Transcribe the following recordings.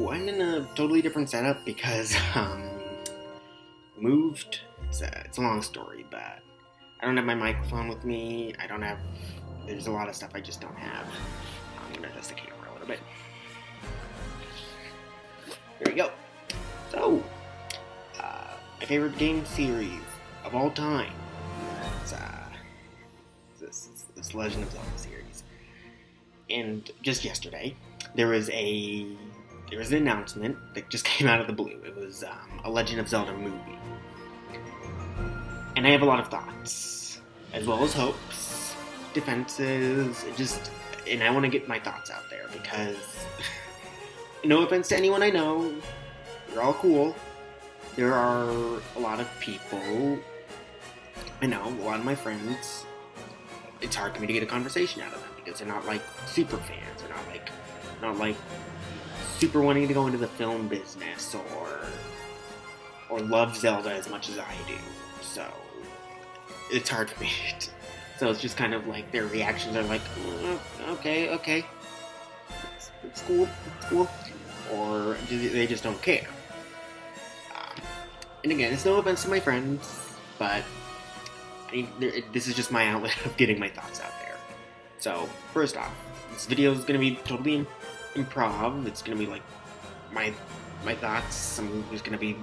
So I'm in a totally different setup because moved. It's a long story, but I don't have my microphone with me. There's a lot of stuff I just don't have. I'm gonna adjust the camera a little bit. There we go. So, my favorite game series of all time. It's this Legend of Zelda series. And just yesterday, there was an announcement that just came out of the blue. It was a Legend of Zelda movie. And I have a lot of thoughts, as well as hopes, defenses, and I want to get my thoughts out there because, no offense to anyone I know, you're all cool. There are a lot of people, I know, a lot of my friends, it's hard for me to get a conversation out of them because they're not like super fans, they're not like super wanting to go into the film business or love Zelda as much as I do. So it's hard for me. So it's just kind of like their reactions are like, okay, it's cool, or they just don't care. And again, it's no offense to my friends, but this is just my outlet of getting my thoughts out there. So first off, this video is going to be totally improv. It's going to be like my thoughts. I'm just going to be,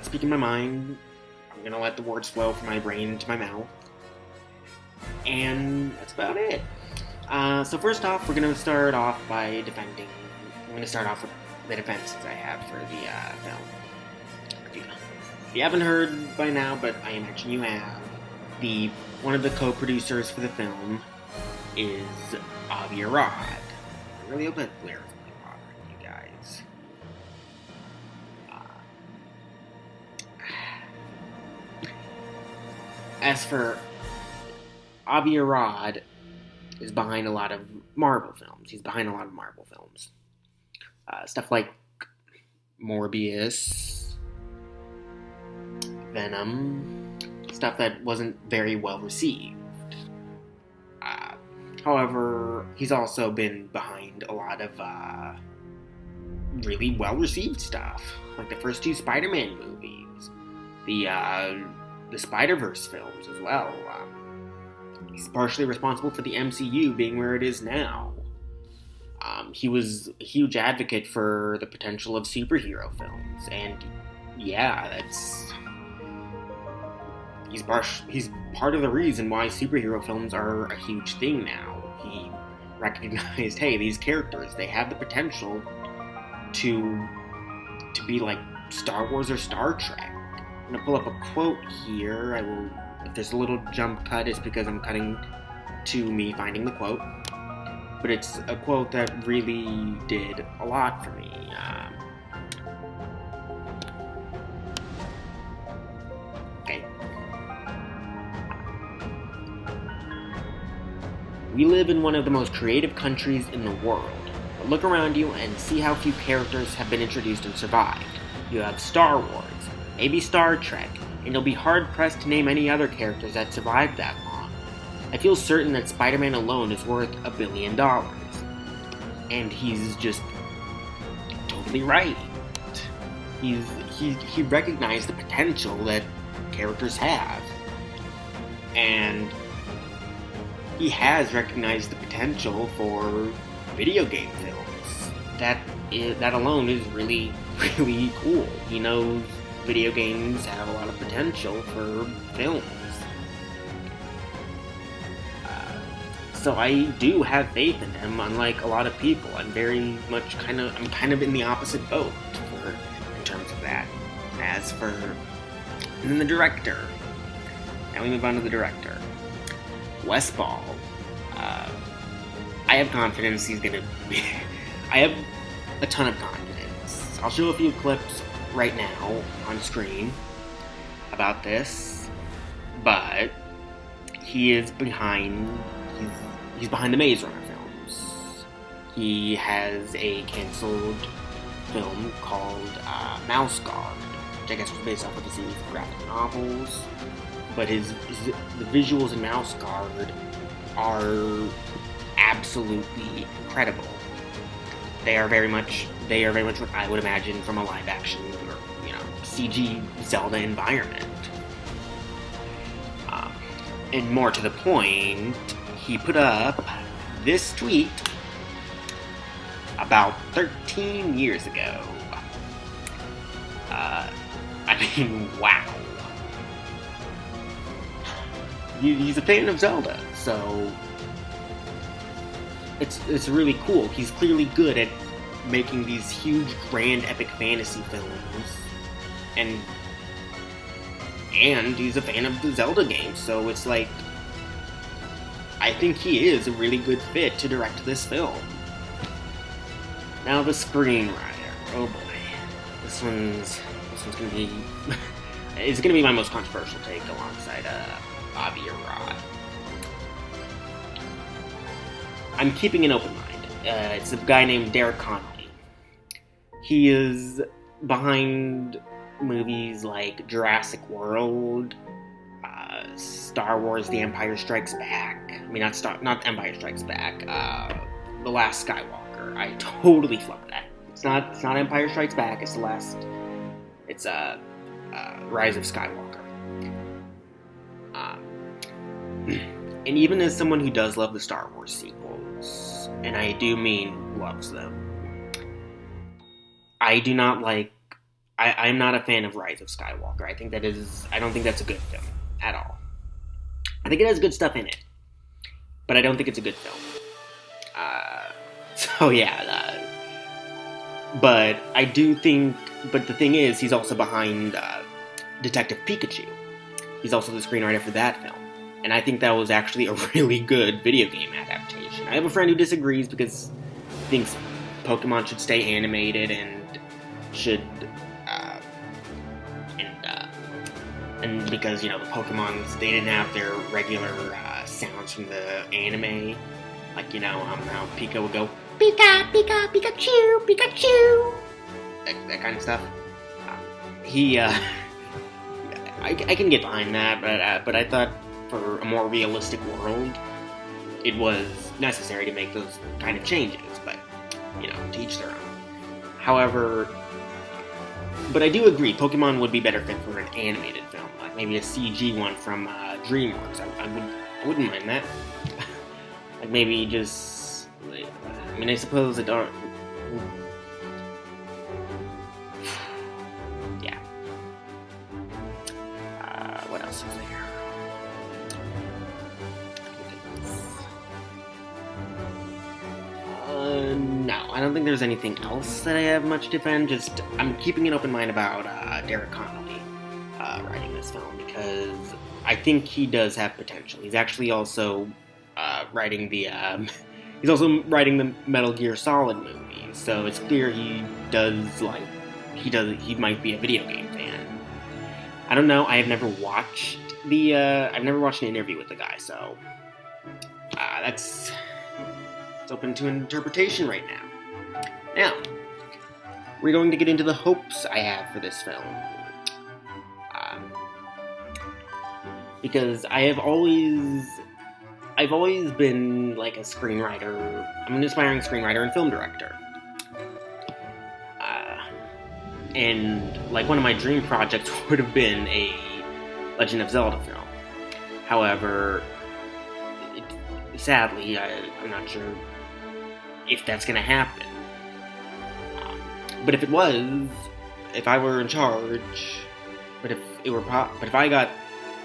speaking my mind. I'm going to let the words flow from my brain into my mouth. And that's about it. So first off, we're going to start off by defending. I'm going to start off with the defenses I have for the film. If you haven't heard by now, but I imagine you have, one of the co-producers for the film is Avi Arad. I really hope that glare isn't really bothering you guys. As for Avi Arad, is behind a lot of Marvel films. He's behind a lot of Marvel films. Stuff like Morbius, Venom, stuff that wasn't very well received. However, he's also been behind a lot of really well received stuff, like the first two Spider-Man movies, the Spider-Verse films as well. He's partially responsible for the MCU being where it is now. He was a huge advocate for the potential of superhero films, and yeah, he's part of the reason why superhero films are a huge thing now. He recognized, hey, these characters, they have the potential to be like Star Wars or Star Trek. I'm gonna pull up a quote here. If there's a little jump cut, it's because I'm cutting to me finding the quote. But it's a quote that really did a lot for me. Okay. We live in one of the most creative countries in the world. But look around you and see how few characters have been introduced and survived. You have Star Wars, maybe Star Trek, and you'll be hard-pressed to name any other characters that survived that long. I feel certain that Spider-Man alone is worth $1 billion. And he's just totally right. He recognized the potential that characters have. And he has recognized the potential for video game films. That alone is really, really cool. He knows video games have a lot of potential for films. So I do have faith in him, unlike a lot of people. I'm kind of in the opposite boat in terms of that. And then the director. Now we move on to the director. Wes Ball. I have confidence he's gonna be... I have a ton of confidence. I'll show a few clips right now on screen about this, but he's behind the Maze Runner films. He has a canceled film called Mouse Guard, which I guess was based off of a series of graphic novels. But the visuals in Mouse Guard are absolutely incredible. They are very much what I would imagine from a live action or CG Zelda environment. And more to the point, he put up this tweet about 13 years ago. Wow. He's a fan of Zelda, so it's really cool. He's clearly good at making these huge, grand, epic fantasy films, and he's a fan of the Zelda games, so it's like, I think he is a really good fit to direct this film. Now the screenwriter. Oh boy. This one's gonna be it's gonna be my most controversial take alongside Avi or Rod. I'm keeping an open mind. It's a guy named Derek Connolly. He is behind movies like Jurassic World, Star Wars: The Empire Strikes Back. I mean, not Empire Strikes Back. The Last Skywalker. I totally flubbed that. It's not Empire Strikes Back. It's the last. It's Rise of Skywalker. And even as someone who does love the Star Wars sequels, and I do mean loves them, I do not like. I'm not a fan of Rise of Skywalker. I don't think that's a good film at all. I think it has good stuff in it, but I don't think it's a good film. But I do think. But the thing is, he's also behind Detective Pikachu. He's also the screenwriter for that film, and I think that was actually a really good video game adaptation. I have a friend who disagrees because he thinks Pokemon should stay animated and should. And because, the Pokemons, they didn't have their regular sounds from the anime. Like, how Pika would go, Pika, Pika, Pikachu, Pikachu! That kind of stuff. I can get behind that, but I thought for a more realistic world, it was necessary to make those kind of changes. But, to each their own. However, but I do agree, Pokemon would be better fit for an animated film, like maybe a CG one from DreamWorks. I wouldn't mind that. Like maybe just, I suppose it are. Yeah. What else is there? No, I don't think there's anything else that I have much to defend. Just, I'm keeping an open mind about Derek Connolly writing this film, because I think he does have potential. He's actually also writing the Metal Gear Solid movies, so it's clear he might be a video game fan. I don't know. I've never watched an interview with the guy, so it's open to interpretation right now. Now, we're going to get into the hopes I have for this film. Because I've always been like a screenwriter. I'm an aspiring screenwriter and film director. And like one of my dream projects would have been a Legend of Zelda film. However, sadly, I'm not sure if that's going to happen. But if I were in charge, but if I got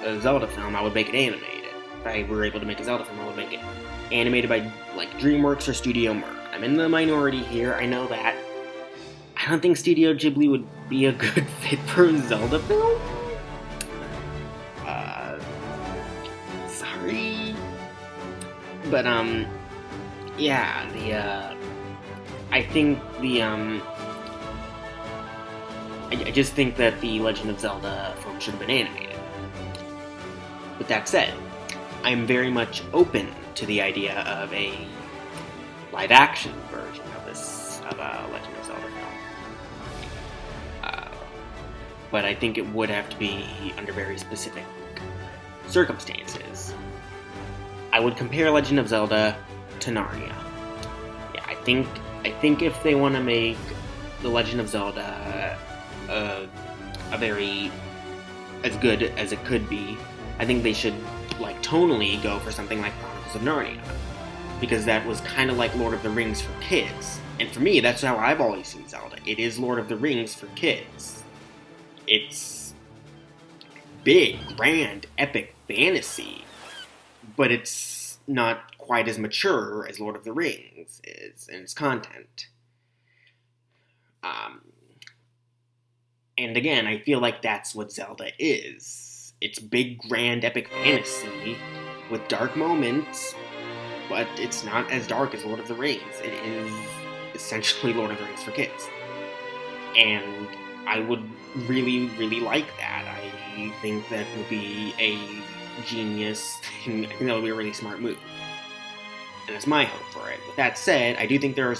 a Zelda film, I would make it animated. If I were able to make a Zelda film, I would make it animated by like DreamWorks or Studio Merc. I'm in the minority here, I know that. I don't think Studio Ghibli would be a good fit for a Zelda film. Sorry. But, yeah, I think I just think that the Legend of Zelda film should have been animated. With that said, I'm very much open to the idea of a live-action version of Legend of Zelda film. But I think it would have to be under very specific circumstances. I would compare Legend of Zelda to Narnia. Yeah, I think I think if they want to make The Legend of Zelda a very as good as it could be, I think they should like tonally go for something like Chronicles of Narnia, because that was kind of like Lord of the Rings for kids. And for me, that's how I've always seen Zelda. It is Lord of the Rings for kids. It's big, grand, epic fantasy, but it's not quite as mature as Lord of the Rings is in its content. And again, I feel like that's what Zelda is. It's big, grand, epic fantasy with dark moments, but it's not as dark as Lord of the Rings. It is essentially Lord of the Rings for kids. And I would really, really like that. I think that would be a genius thing. I think that would be a really smart move. And that's my hope for it. With that said, I do think there are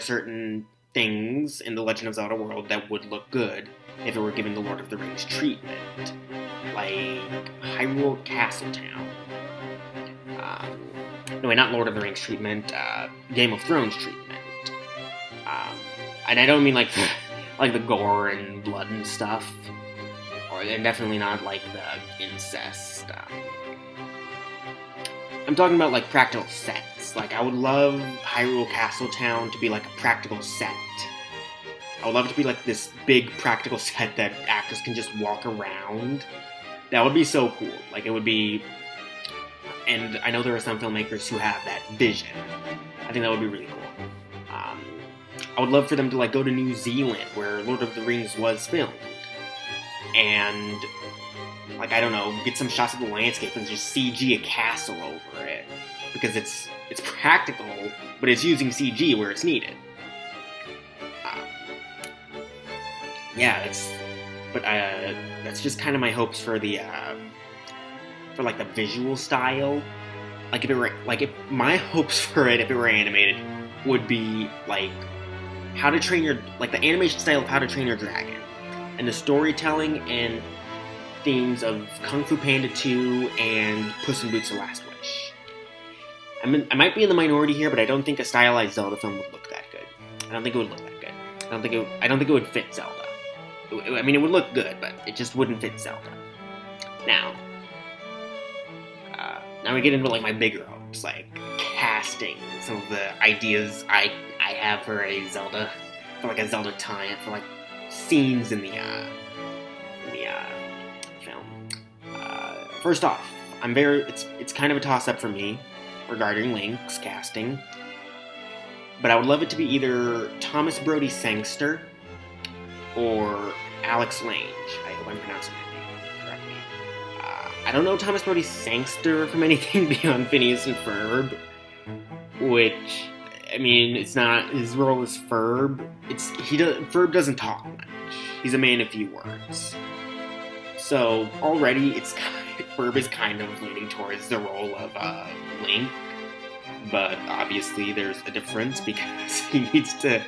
certain things in the Legend of Zelda world that would look good if it were given the Lord of the Rings treatment. Like Hyrule Castletown. No, wait, not Lord of the Rings treatment, Game of Thrones treatment. And I don't mean like like the gore and blood and stuff, and definitely not like the incest. I'm talking about like practical sets. Like I would love Hyrule Castletown to be like a practical set. I would love it to be like this big practical set that actors can just walk around. That would be so cool. Like it would be. And I know there are some filmmakers who have that vision. I think that would be really cool. I would love for them to like go to New Zealand, where Lord of the Rings was filmed, and like I don't know, get some shots of the landscape and just CG a castle over it, because it's practical, but it's using CG where it's needed. That's just kind of my hopes for the for like the visual style. Like if my hopes for it, if it were animated, would be like How to Train Your, like the animation style of How to Train Your Dragon, and the storytelling and themes of Kung Fu Panda 2 and Puss in Boots: The Last Wish. I might be in the minority here, but I don't think a stylized Zelda film would look that good. I don't think it would look that good. I don't think it would fit Zelda. I mean, it would look good, but it just wouldn't fit Zelda. Now we get into like my bigger hopes, like casting, some of the ideas I have for a Zelda, for like a Zelda tie-in, for like scenes in the film. First off, it's kind of a toss-up for me regarding Link's casting, but I would love it to be either Thomas Brody Sangster or Alex Lange. I hope I'm pronouncing that name correctly. I don't know Thomas Brody Sangster from anything beyond Phineas and Ferb, which, I mean, it's not, his role is Ferb. Ferb doesn't talk much. He's a man of few words. So already Ferb is kind of leaning towards the role of Link, but obviously there's a difference because he needs to,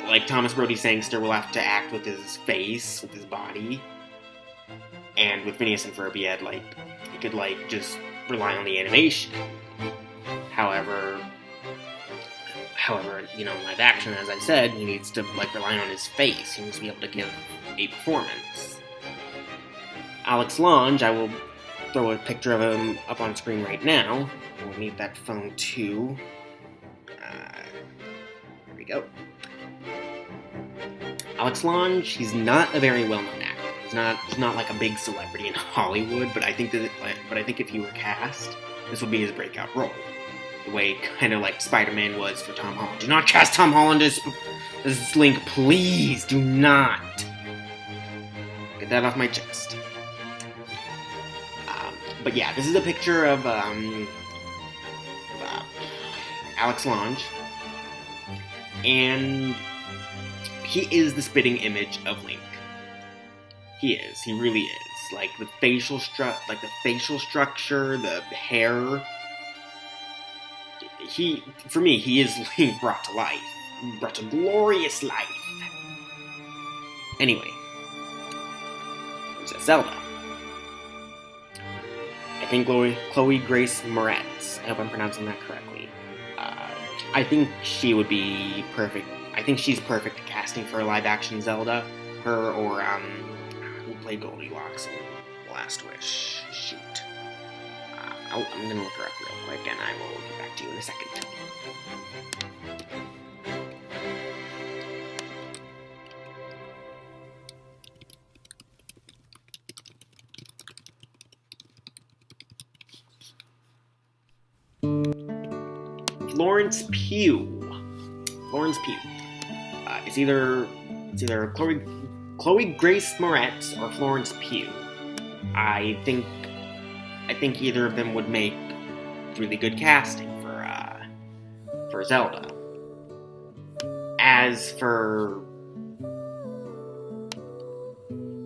like, Thomas Brody Sangster will have to act with his face, with his body. And with Phineas and Ferb, he could just rely on the animation. However, in live action, as I said, he needs to rely on his face. He needs to be able to give a performance. Alex Lange, I will throw a picture of him up on screen right now. We'll need that phone too. There we go. Alex Lange, he's not a very well-known actor. He's not like a big celebrity in Hollywood, but I think if he were cast, this would be his breakout role. The way kind of like Spider-Man was for Tom Holland. Do not cast Tom Holland as Link, please. Do not. Get that off my chest. But yeah, this is a picture of Alex Lange, and he is the spitting image of Link. He is. He really is. Like the facial structure, the hair. For me, he is Link brought to life. Brought to glorious life. Anyway. There's Zelda. I think Chloe Grace Moretz. I hope I'm pronouncing that correctly. I think she would be perfect. I think she's perfect casting for a live-action Zelda. Her or, who played Goldilocks in Last Wish? Shoot. I'm gonna look her up real quick, and I will get back to you in a second. Florence Pugh. It's either Chloe Grace Moretz or Florence Pugh. I think either of them would make really good casting for Zelda. As for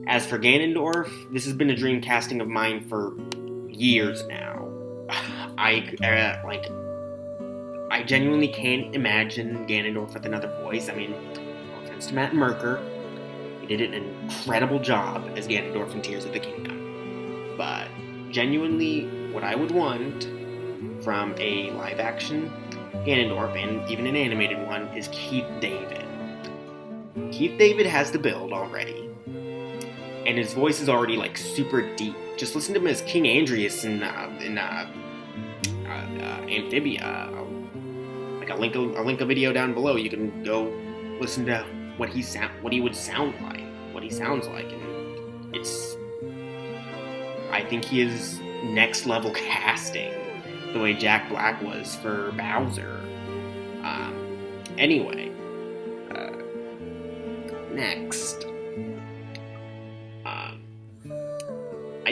Ganondorf, this has been a dream casting of mine for years now. I genuinely can't imagine Ganondorf with another voice. I mean, no offense to Matt Merker, he did an incredible job as Ganondorf in Tears of the Kingdom. But genuinely, what I would want from a live-action Ganondorf, and even an animated one, is Keith David. Keith David has the build already, and his voice is already, like, super deep. Just listen to him as King Andrias in Amphibia. I'll link a video down below. You can go listen to what he sounds like, and I think he is next level casting, the way Jack Black was for Bowser. Anyway, next, I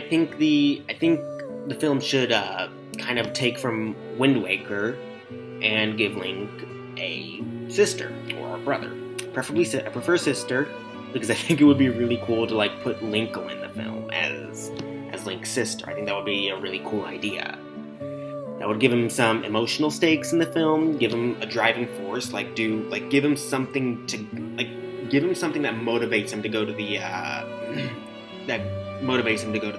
think the film should kind of take from Wind Waker and give Link a sister or a brother. Preferably, I prefer sister, because I think it would be really cool to, like, put Linkle in the film as Link's sister. I think that would be a really cool idea. That would give him some emotional stakes in the film, give him a driving force, give him something that motivates him to go to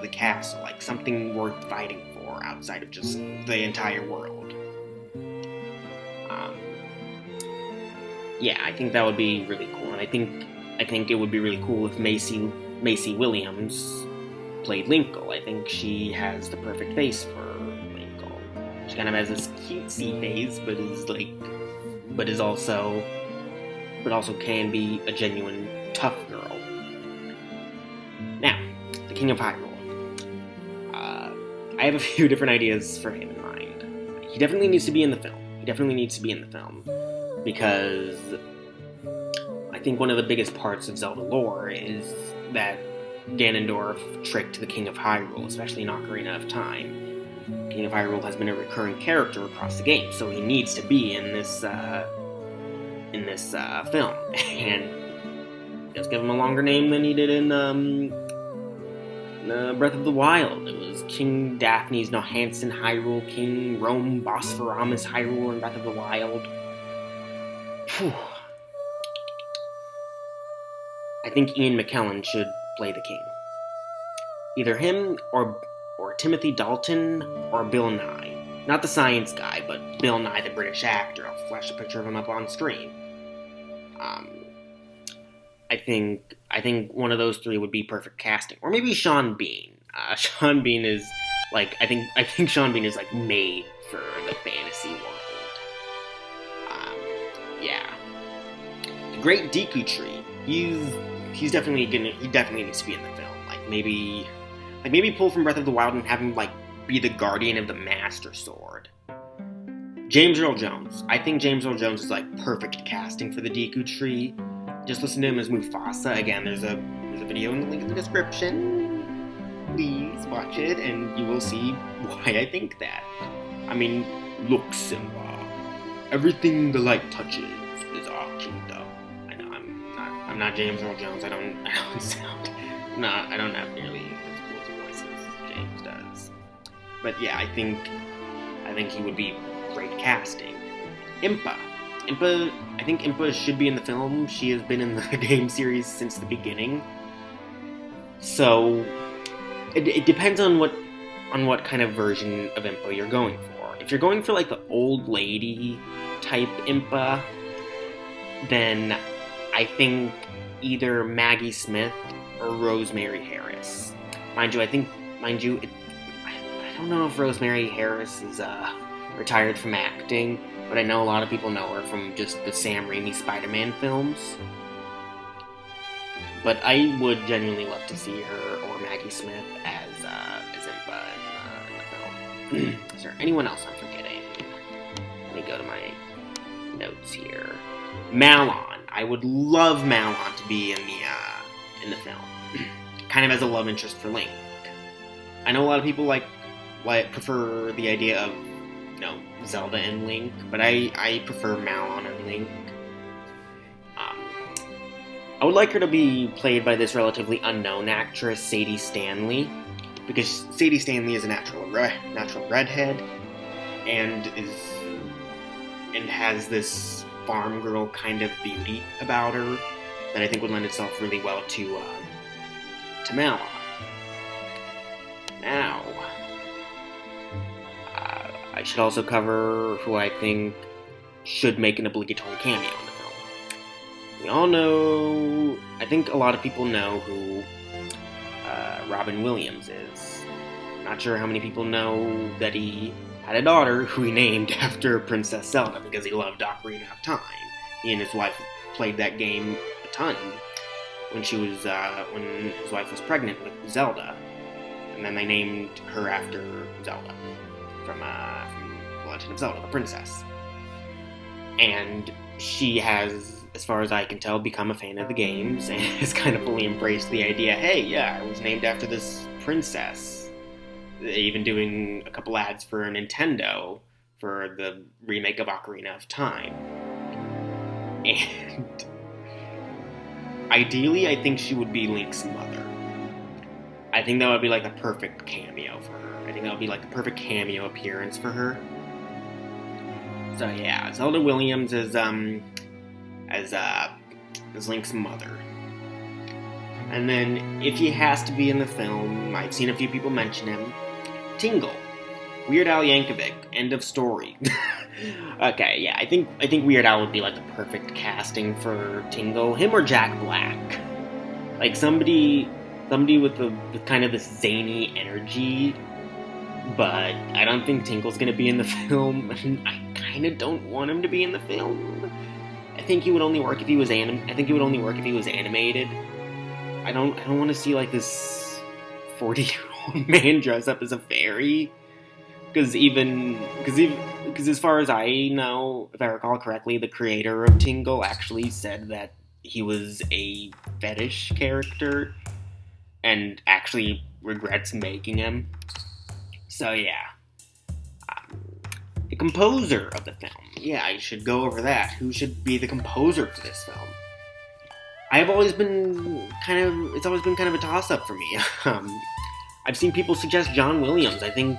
the castle, like something worth fighting for outside of just the entire world. Yeah, I think that would be really cool, and I think it would be really cool if Macy Williams played Linkle. I think she has the perfect face for Linkle. She kind of has this cutesy face, but also can be a genuine tough girl. Now, the King of Hyrule. I have a few different ideas for him in mind. He definitely needs to be in the film. Because I think one of the biggest parts of Zelda lore is that Ganondorf tricked the King of Hyrule, especially in Ocarina of Time. King of Hyrule has been a recurring character across the game, so he needs to be in this film. And let's give him a longer name than he did in Breath of the Wild. It was King Daphne's Nohansen Hyrule, King Rome Bosphoramus Hyrule in Breath of the Wild. Whew. I think Ian McKellen should play the king. Either him or Timothy Dalton or Bill Nye. Not the science guy, but Bill Nye, the British actor. I'll flash a picture of him up on screen. I think one of those three would be perfect casting, or maybe Sean Bean. Sean Bean is like I think Sean Bean is like made for the fantasy world. Yeah, the Great Deku Tree. He definitely needs to be in the film. Like maybe pull from Breath of the Wild and have him like be the guardian of the Master Sword. James Earl Jones. I think James Earl Jones is like perfect casting for the Deku Tree. Just listen to him as Mufasa. Again, there's a video in the link in the description. Please watch it, and you will see why I think that. I mean, look, Simba. Everything the light touches is our kingdom. I know I'm not James Earl Jones. I don't have nearly as cool as voices as James does. But yeah, I think he would be great casting. Impa. I think Impa should be in the film. She has been in the game series since the beginning. So it depends on on what kind of version of Impa you're going for. If you're going for like the old lady type Impa, then I think either Maggie Smith or Rosemary Harris. I don't know if Rosemary Harris is retired from acting, but I know a lot of people know her from just the Sam Raimi Spider-Man films. But I would genuinely love to see her or Maggie Smith as Impa in the film. Is there anyone else I'm forgetting? Let me go to my notes here. Malon. I would love Malon to be in the film, kind of as a love interest for Link. I know a lot of people prefer the idea of Zelda and Link, but I prefer Malon and Link. I would like her to be played by this relatively unknown actress, Sadie Stanley, because Sadie Stanley is a natural redhead, and has this farm girl kind of beauty about her that I think would lend itself really well to Malon. Now, I should also cover who I think should make an obligatory cameo in the film. We all know, I think a lot of people know who Robin Williams is. Not sure how many people know that he had a daughter who he named after Princess Zelda because he loved Ocarina of Time. He and his wife played that game a ton when when his wife was pregnant with Zelda, and then they named her after Zelda from The Legend of Zelda, the princess. And she has, as far as I can tell, become a fan of the games and has kind of fully embraced the idea, hey, yeah, I was named after this princess. Even doing a couple ads for Nintendo for the remake of Ocarina of Time. And ideally, I think she would be Link's mother. I think that would be like the perfect cameo for her. I think that would be like the perfect cameo appearance for her. So yeah, Zelda Williams as Link's mother. And then, if he has to be in the film, I've seen a few people mention him, Tingle. Weird Al Yankovic. End of story. Okay, yeah, I think Weird Al would be like the perfect casting for Tingle. Him or Jack Black. Like somebody with kind of this zany energy. But I don't think Tingle's gonna be in the film. I kind of don't want him to be in the film. I think he would only work if he was animated. I don't want to see like this 40-year-old man dress up as a fairy, because as far as I know, if I recall correctly, the creator of Tingle actually said that he was a fetish character and actually regrets making him. So yeah, the composer of the film. Yeah, I should go over that. Who should be the composer for this film? It's always been kind of a toss-up for me. I've seen people suggest John Williams. I think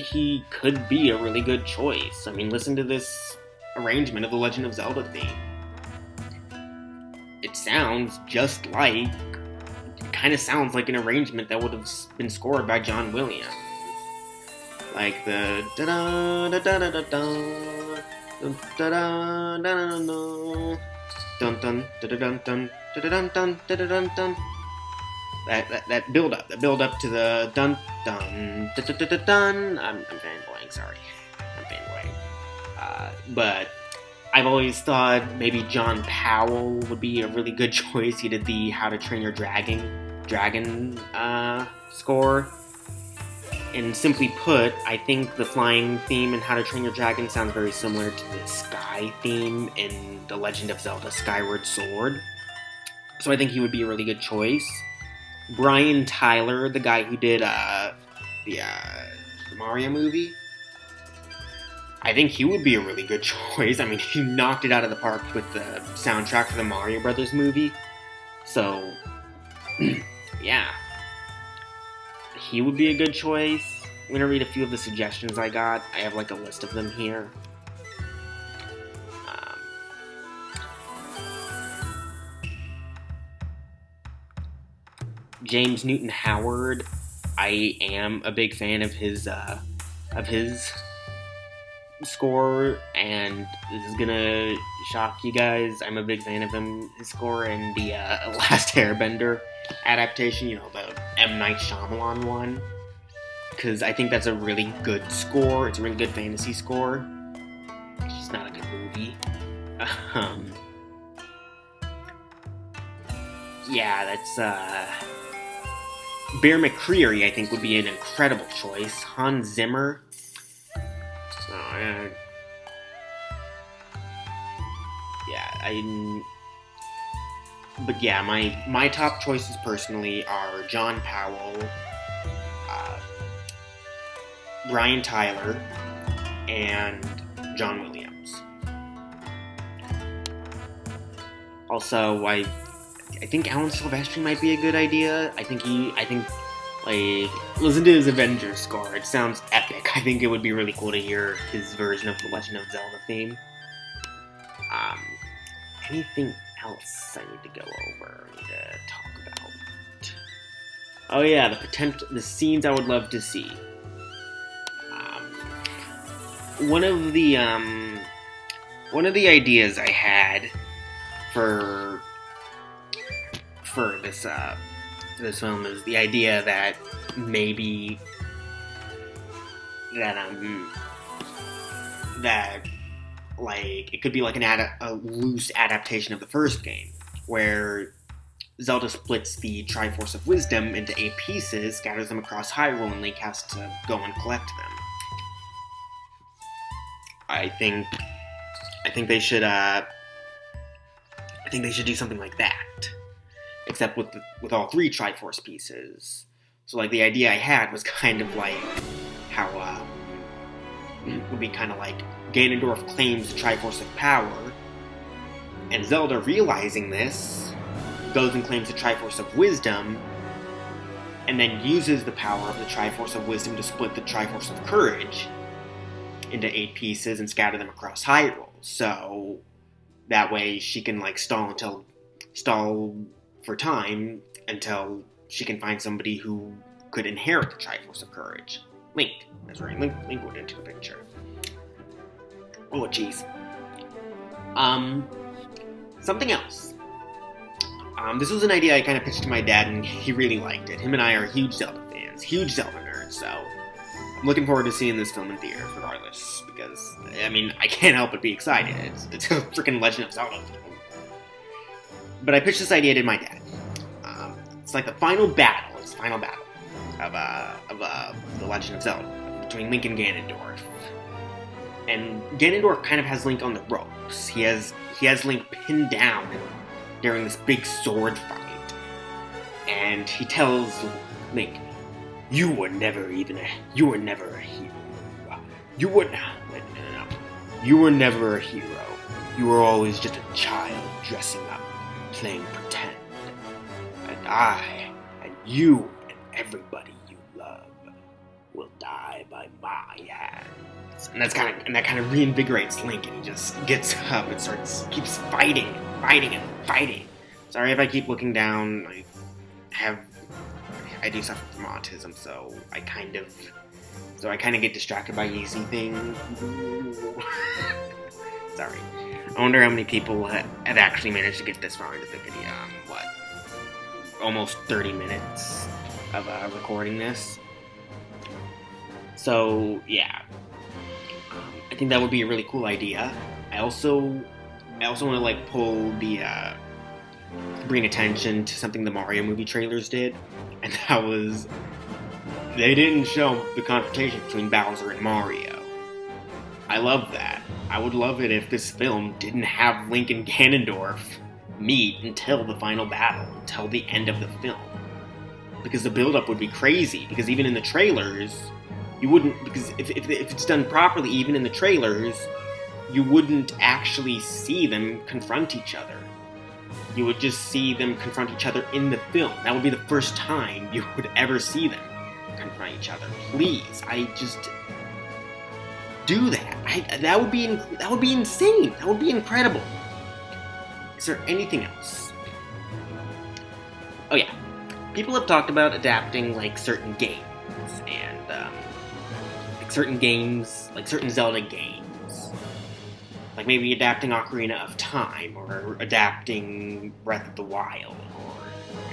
he could be a really good choice. I mean, listen to this arrangement of the Legend of Zelda theme. It sounds just like, kind of sounds like an arrangement that would have been scored by John Williams. Like the da-da-da-da-da-da-da, da-da-da-da-da-da, dun-dun, da-da-dun-dun, da-da-dun-dun. That build up to the dun dun dun dun dun dun. I'm fanboying, sorry. I'm fanboying. But I've always thought maybe John Powell would be a really good choice. He did the How to Train Your Dragon score. And simply put, I think the flying theme in How to Train Your Dragon sounds very similar to the sky theme in The Legend of Zelda Skyward Sword. So I think he would be a really good choice. Brian Tyler, the guy who did the Mario movie, I think he would be a really good choice. I mean, he knocked it out of the park with the soundtrack for the Mario Brothers movie. So, yeah. He would be a good choice. I'm going to read a few of the suggestions I got. I have like a list of them here. James Newton Howard I am a big fan of his score, and this is gonna shock you guys. I'm a big fan of his score in the Last Airbender adaptation. You know, the M. Night Shyamalan one, because I think that's a really good score. It's a really good fantasy score. It's just not a good movie. Yeah, that's Bear McCreary. I think would be an incredible choice. Hans Zimmer. But yeah, my top choices personally are John Powell, Brian Tyler, and John Williams. Also, I think Alan Silvestri might be a good idea. I think listen to his Avengers score. It sounds epic. I think it would be really cool to hear his version of the Legend of Zelda theme. Anything else I need to go over? I need to talk about. Oh yeah, the scenes I would love to see. One of the ideas I had for this film is the idea that maybe that like it could be like a loose adaptation of the first game, where Zelda splits the Triforce of Wisdom into 8 pieces, scatters them across Hyrule, and Link has to go and collect them. I think they should do something like that, except with all 3 Triforce pieces. So like the idea I had was kind of like how would be kind of like Ganondorf claims the Triforce of Power, and Zelda, realizing this, goes and claims the Triforce of Wisdom, and then uses the power of the Triforce of Wisdom to split the Triforce of Courage into 8 pieces and scatter them across Hyrule. So that way she can like stall for time until she can find somebody who could inherit the Triforce of Courage. Link. That's right. Link went into the picture. Oh, jeez. Something else. This was an idea I kind of pitched to my dad, and he really liked it. Him and I are huge Zelda fans, huge Zelda nerds, so I'm looking forward to seeing this film in theaters, regardless, because, I mean, I can't help but be excited. It's a freaking Legend of Zelda film. But I pitched this idea to my dad. It's like the final battle. It's the final battle of the Legend of Zelda between Link and Ganondorf. And Ganondorf kind of has Link on the ropes. He has Link pinned down during this big sword fight. And he tells Link, You were never a hero. You were never a hero. You were always just a child dressing up, playing pretend. And I, and you, and everybody you love will die by my hands. And that kind of reinvigorates Link, and he just gets up and keeps fighting. Sorry if I keep looking down. I do suffer from autism, so I kind of get distracted by easy things. Sorry. I wonder how many people have actually managed to get this far into the video. Almost 30 minutes of recording this. So yeah, I think that would be a really cool idea. I also want to like bring attention to something the Mario movie trailers did, and that was they didn't show the confrontation between Bowser and Mario. I love that. I would love it if this film didn't have Link and Ganondorf meet until the final battle, until the end of the film. Because the build-up would be crazy, because even in the trailers, you wouldn't, because if it's done properly, even in the trailers, you wouldn't actually see them confront each other. You would just see them confront each other in the film. That would be the first time you would ever see them confront each other. Please, do that. That would be insane. That would be incredible. Is there anything else? Oh yeah. people have talked about adapting, like, certain games, and, like certain Zelda games. Like, maybe adapting Ocarina of Time, or adapting Breath of the Wild, or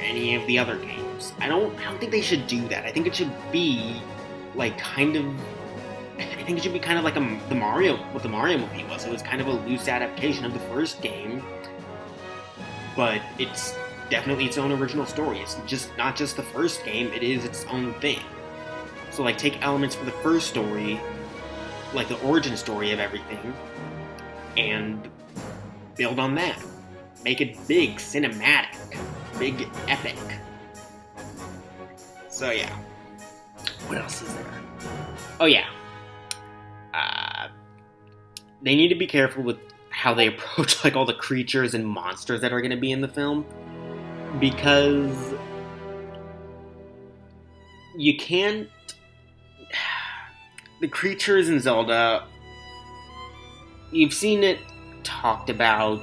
any of the other games. I don't think they should do that. I think it should be, like, kind of like what the Mario movie was. It was kind of a loose adaptation of the first game, but it's definitely its own original story. It's just not just the first game, it is its own thing. So, like, take elements from the first story, like the origin story of everything, and build on that. Make it big, cinematic, big, epic. So, yeah. What else is there? Oh, yeah. They need to be careful with how they approach, like, all the creatures and monsters that are going to be in the film, because you can't... The creatures in Zelda, you've seen it talked about,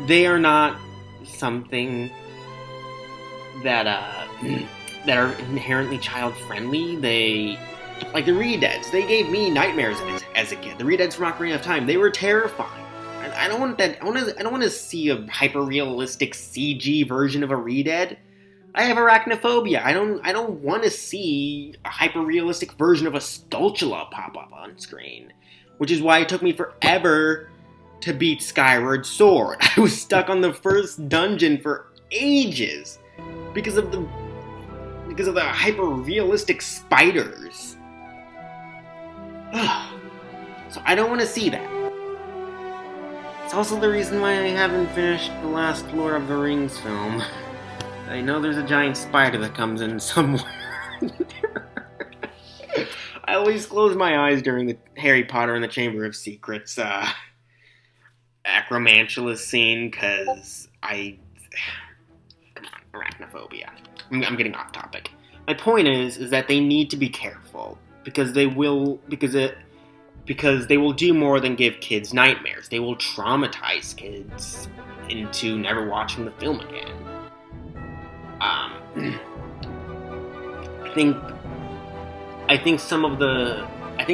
they are not something that are inherently child-friendly. They... Like the Redeads, they gave me nightmares as a kid. The Redeads from Ocarina of Time, they were terrifying. I don't want that. I don't want to see a hyper-realistic CG version of a Redead. I have arachnophobia. I don't want to see a hyper-realistic version of a Stultula pop up on screen, which is why it took me forever to beat Skyward Sword. I was stuck on the first dungeon for ages because of the hyper-realistic spiders. So I don't want to see that. It's also the reason why I haven't finished the last Lord of the Rings film. I know there's a giant spider that comes in somewhere. I always close my eyes during the Harry Potter and the Chamber of Secrets acromantula scene, because come on, arachnophobia. I'm getting off topic. My point is that they need to be careful, because they will do more than give kids nightmares. They will traumatize kids into never watching the film again. I think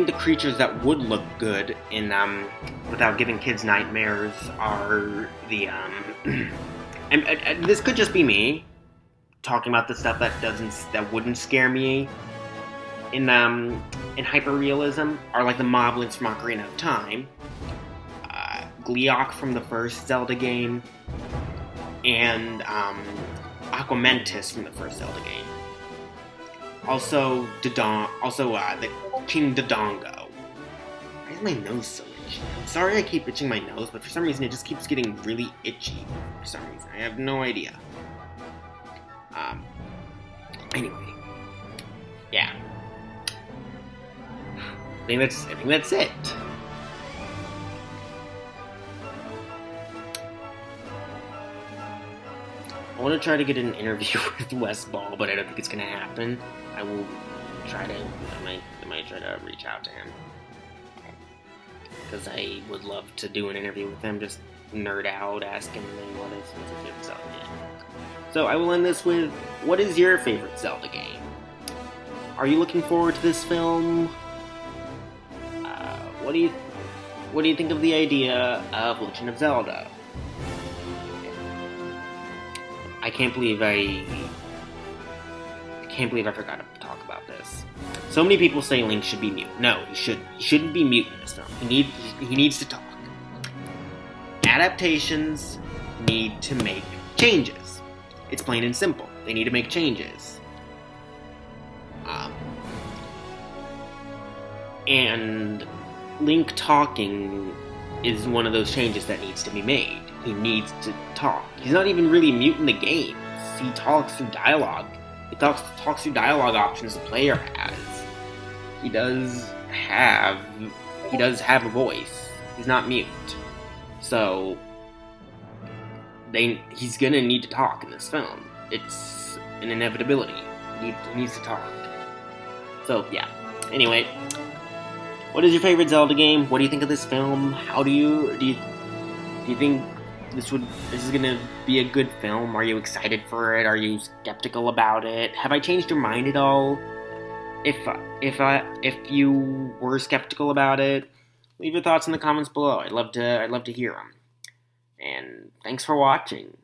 the creatures that would look good in without giving kids nightmares are the and this could just be me talking about the stuff that wouldn't scare me in hyperrealism, are like the moblins from Ocarina of Time, Gleeok from the first Zelda game, and Aquamentus from the first Zelda game. Also, the King Dodongo. Why is my nose so itchy? I'm sorry I keep itching my nose, but for some reason it just keeps getting really itchy. For some reason, I have no idea. Anyway, yeah. I think that's it. I want to try to get an interview with Wes Ball, but I don't think it's going to happen. I will try to. I might try to reach out to him, because I would love to do an interview with him. Just nerd out, asking him what his favorite Zelda game. So I will end this with: what is your favorite Zelda game? Are you looking forward to this film? What do you think of the idea of Legend of Zelda? I can't believe I forgot to talk about this. So many people say Link should be mute. No, he shouldn't be mute in this film. He needs to talk. Adaptations need to make changes. It's plain and simple. They need to make changes. And Link talking is one of those changes that needs to be made. He needs to talk. He's not even really mute in the games. He talks through dialogue. He talks through dialogue options the player has. He does have a voice. He's not mute. So he's gonna need to talk in this film. It's an inevitability. He needs to talk. So yeah. Anyway, what is your favorite Zelda game? What do you think of this film? How do you think this is gonna be a good film? Are you excited for it? Are you skeptical about it? Have I changed your mind at all? If you were skeptical about it, leave your thoughts in the comments below. I'd love to hear them. And thanks for watching.